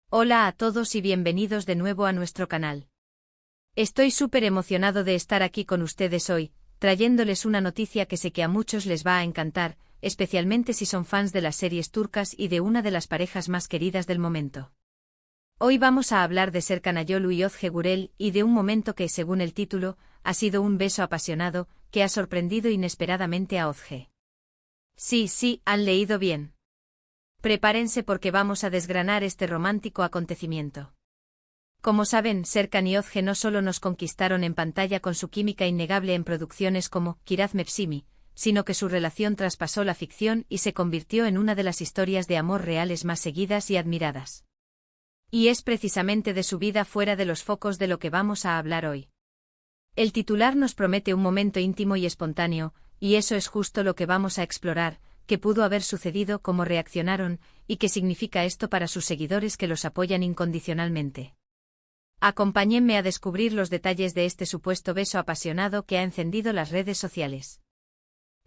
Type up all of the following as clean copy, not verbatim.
Hola a todos y bienvenidos de nuevo a nuestro canal. Estoy súper emocionado de estar aquí con ustedes hoy, trayéndoles una noticia que sé que a muchos les va a encantar, especialmente si son fans de las series turcas y de una de las parejas más queridas del momento. Hoy vamos a hablar de Serkan Ayolu y Özge Gürel y de un momento que, según el título, ha sido un beso apasionado, que ha sorprendido inesperadamente a Özge. Sí, han leído bien. Prepárense porque vamos a desgranar este romántico acontecimiento. Como saben, Serkan y Özge no solo nos conquistaron en pantalla con su química innegable en producciones como Kiraz Mevsimi, sino que su relación traspasó la ficción y se convirtió en una de las historias de amor reales más seguidas y admiradas. Y es precisamente de su vida fuera de los focos de lo que vamos a hablar hoy. El titular nos promete un momento íntimo y espontáneo, y eso es justo lo que vamos a explorar: qué pudo haber sucedido, cómo reaccionaron, y qué significa esto para sus seguidores que los apoyan incondicionalmente. Acompáñenme a descubrir los detalles de este supuesto beso apasionado que ha encendido las redes sociales.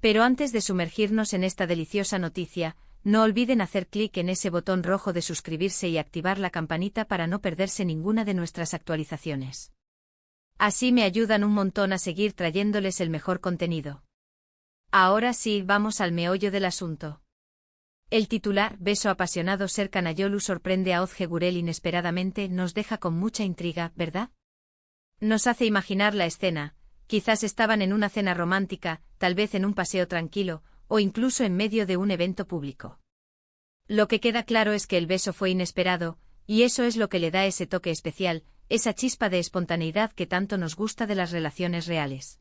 Pero antes de sumergirnos en esta deliciosa noticia, no olviden hacer clic en ese botón rojo de suscribirse y activar la campanita para no perderse ninguna de nuestras actualizaciones. Así me ayudan un montón a seguir trayéndoles el mejor contenido. Ahora sí, vamos al meollo del asunto. El titular, beso apasionado Serkan Ayolu sorprende a Özge Gürel inesperadamente, nos deja con mucha intriga, ¿verdad? Nos hace imaginar la escena: quizás estaban en una cena romántica, tal vez en un paseo tranquilo, o incluso en medio de un evento público. Lo que queda claro es que el beso fue inesperado, y eso es lo que le da ese toque especial, esa chispa de espontaneidad que tanto nos gusta de las relaciones reales.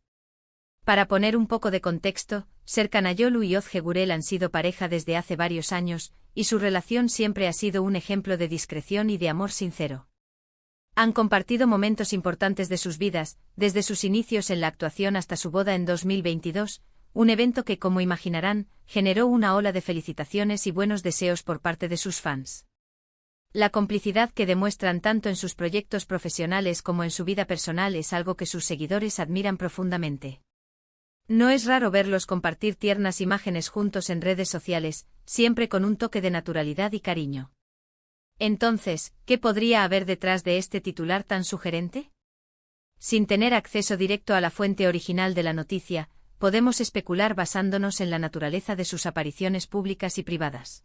Para poner un poco de contexto, Serkan Ayolu y Özge Gürel han sido pareja desde hace varios años, y su relación siempre ha sido un ejemplo de discreción y de amor sincero. Han compartido momentos importantes de sus vidas, desde sus inicios en la actuación hasta su boda en 2022, un evento que, como imaginarán, generó una ola de felicitaciones y buenos deseos por parte de sus fans. La complicidad que demuestran tanto en sus proyectos profesionales como en su vida personal es algo que sus seguidores admiran profundamente. No es raro verlos compartir tiernas imágenes juntos en redes sociales, siempre con un toque de naturalidad y cariño. Entonces, ¿qué podría haber detrás de este titular tan sugerente? Sin tener acceso directo a la fuente original de la noticia, podemos especular basándonos en la naturaleza de sus apariciones públicas y privadas.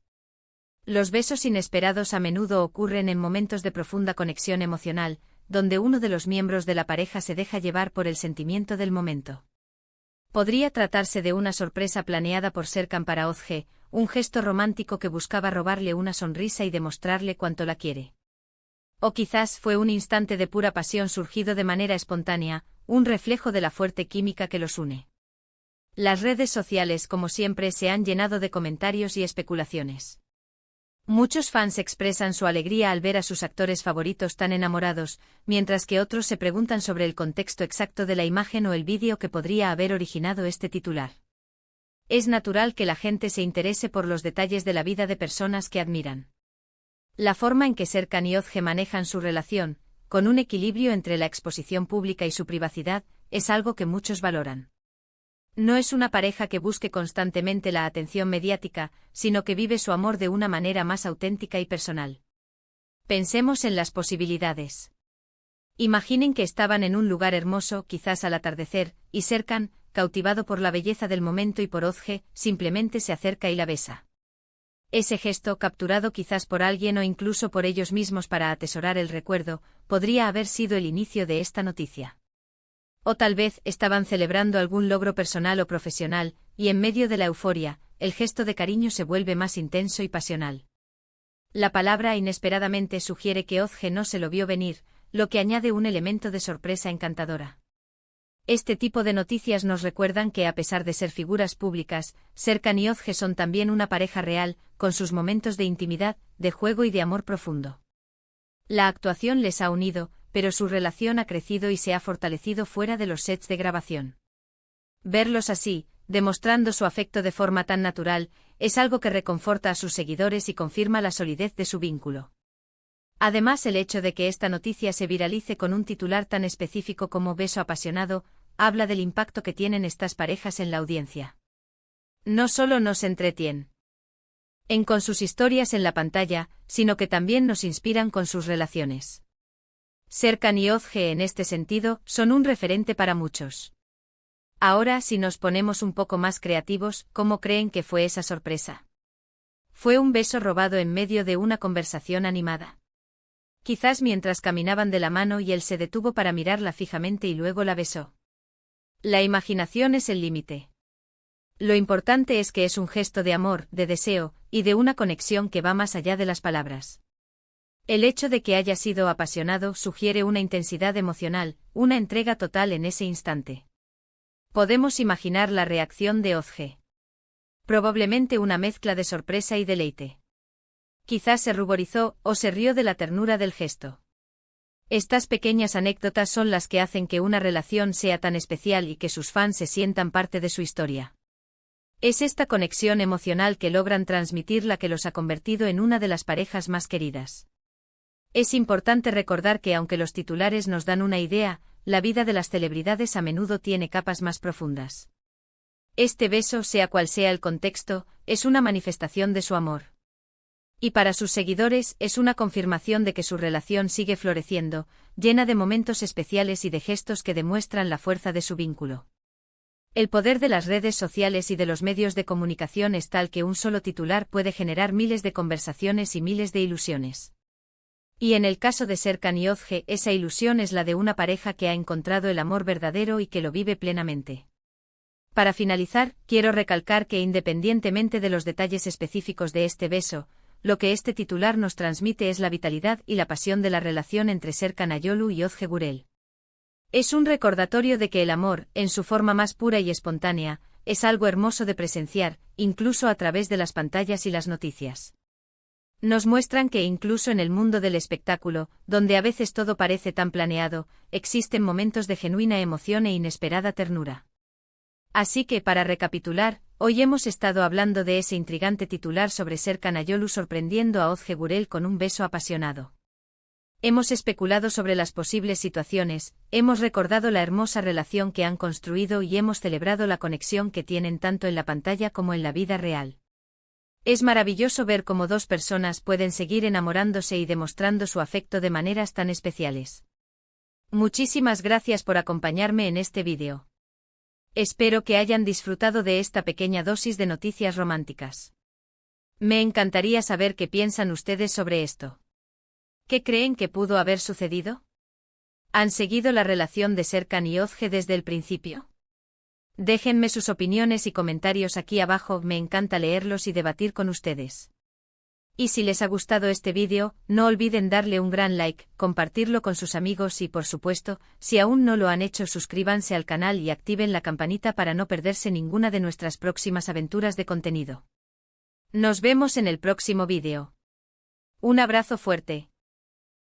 Los besos inesperados a menudo ocurren en momentos de profunda conexión emocional, donde uno de los miembros de la pareja se deja llevar por el sentimiento del momento. Podría tratarse de una sorpresa planeada por Serkan para Özge, un gesto romántico que buscaba robarle una sonrisa y demostrarle cuánto la quiere. O quizás fue un instante de pura pasión surgido de manera espontánea, un reflejo de la fuerte química que los une. Las redes sociales, como siempre, se han llenado de comentarios y especulaciones. Muchos fans expresan su alegría al ver a sus actores favoritos tan enamorados, mientras que otros se preguntan sobre el contexto exacto de la imagen o el vídeo que podría haber originado este titular. Es natural que la gente se interese por los detalles de la vida de personas que admiran. La forma en que Serkan y Özge manejan su relación, con un equilibrio entre la exposición pública y su privacidad, es algo que muchos valoran. No es una pareja que busque constantemente la atención mediática, sino que vive su amor de una manera más auténtica y personal. Pensemos en las posibilidades. Imaginen que estaban en un lugar hermoso, quizás al atardecer, y Serkan, cautivado por la belleza del momento y por Özge, simplemente se acerca y la besa. Ese gesto, capturado quizás por alguien o incluso por ellos mismos para atesorar el recuerdo, podría haber sido el inicio de esta noticia. O tal vez estaban celebrando algún logro personal o profesional, y en medio de la euforia, el gesto de cariño se vuelve más intenso y pasional. La palabra inesperadamente sugiere que Özge no se lo vio venir, lo que añade un elemento de sorpresa encantadora. Este tipo de noticias nos recuerdan que, a pesar de ser figuras públicas, Serkan y Özge son también una pareja real, con sus momentos de intimidad, de juego y de amor profundo. La actuación les ha unido, pero su relación ha crecido y se ha fortalecido fuera de los sets de grabación. Verlos así, demostrando su afecto de forma tan natural, es algo que reconforta a sus seguidores y confirma la solidez de su vínculo. Además, el hecho de que esta noticia se viralice con un titular tan específico como beso apasionado, habla del impacto que tienen estas parejas en la audiencia. No solo nos entretienen. con sus historias en la pantalla, sino que también nos inspiran con sus relaciones. Serkan y Özge en este sentido son un referente para muchos. Ahora, si nos ponemos un poco más creativos, ¿cómo creen que fue esa sorpresa? Fue un beso robado en medio de una conversación animada. Quizás mientras caminaban de la mano y él se detuvo para mirarla fijamente y luego la besó. La imaginación es el límite. Lo importante es que es un gesto de amor, de deseo, y de una conexión que va más allá de las palabras. El hecho de que haya sido apasionado sugiere una intensidad emocional, una entrega total en ese instante. Podemos imaginar la reacción de Özge. Probablemente una mezcla de sorpresa y deleite. Quizás se ruborizó o se rió de la ternura del gesto. Estas pequeñas anécdotas son las que hacen que una relación sea tan especial y que sus fans se sientan parte de su historia. Es esta conexión emocional que logran transmitir la que los ha convertido en una de las parejas más queridas. Es importante recordar que aunque los titulares nos dan una idea, la vida de las celebridades a menudo tiene capas más profundas. Este beso, sea cual sea el contexto, es una manifestación de su amor. Y para sus seguidores es una confirmación de que su relación sigue floreciendo, llena de momentos especiales y de gestos que demuestran la fuerza de su vínculo. El poder de las redes sociales y de los medios de comunicación es tal que un solo titular puede generar miles de conversaciones y miles de ilusiones. Y en el caso de Serkan y Özge, esa ilusión es la de una pareja que ha encontrado el amor verdadero y que lo vive plenamente. Para finalizar, quiero recalcar que independientemente de los detalles específicos de este beso, lo que este titular nos transmite es la vitalidad y la pasión de la relación entre Serkan Ayolu y Özge Gürel. Es un recordatorio de que el amor, en su forma más pura y espontánea, es algo hermoso de presenciar, incluso a través de las pantallas y las noticias. Nos muestran que incluso en el mundo del espectáculo, donde a veces todo parece tan planeado, existen momentos de genuina emoción e inesperada ternura. Así que, para recapitular, hoy hemos estado hablando de ese intrigante titular sobre Serkan Ayolu sorprendiendo a Özge Gürel con un beso apasionado. Hemos especulado sobre las posibles situaciones, hemos recordado la hermosa relación que han construido y hemos celebrado la conexión que tienen tanto en la pantalla como en la vida real. Es maravilloso ver cómo dos personas pueden seguir enamorándose y demostrando su afecto de maneras tan especiales. Muchísimas gracias por acompañarme en este vídeo. Espero que hayan disfrutado de esta pequeña dosis de noticias románticas. Me encantaría saber qué piensan ustedes sobre esto. ¿Qué creen que pudo haber sucedido? ¿Han seguido la relación de Serkan y Özge desde el principio? Déjenme sus opiniones y comentarios aquí abajo, me encanta leerlos y debatir con ustedes. Y si les ha gustado este vídeo, no olviden darle un gran like, compartirlo con sus amigos y por supuesto, si aún no lo han hecho, suscríbanse al canal y activen la campanita para no perderse ninguna de nuestras próximas aventuras de contenido. Nos vemos en el próximo vídeo. Un abrazo fuerte.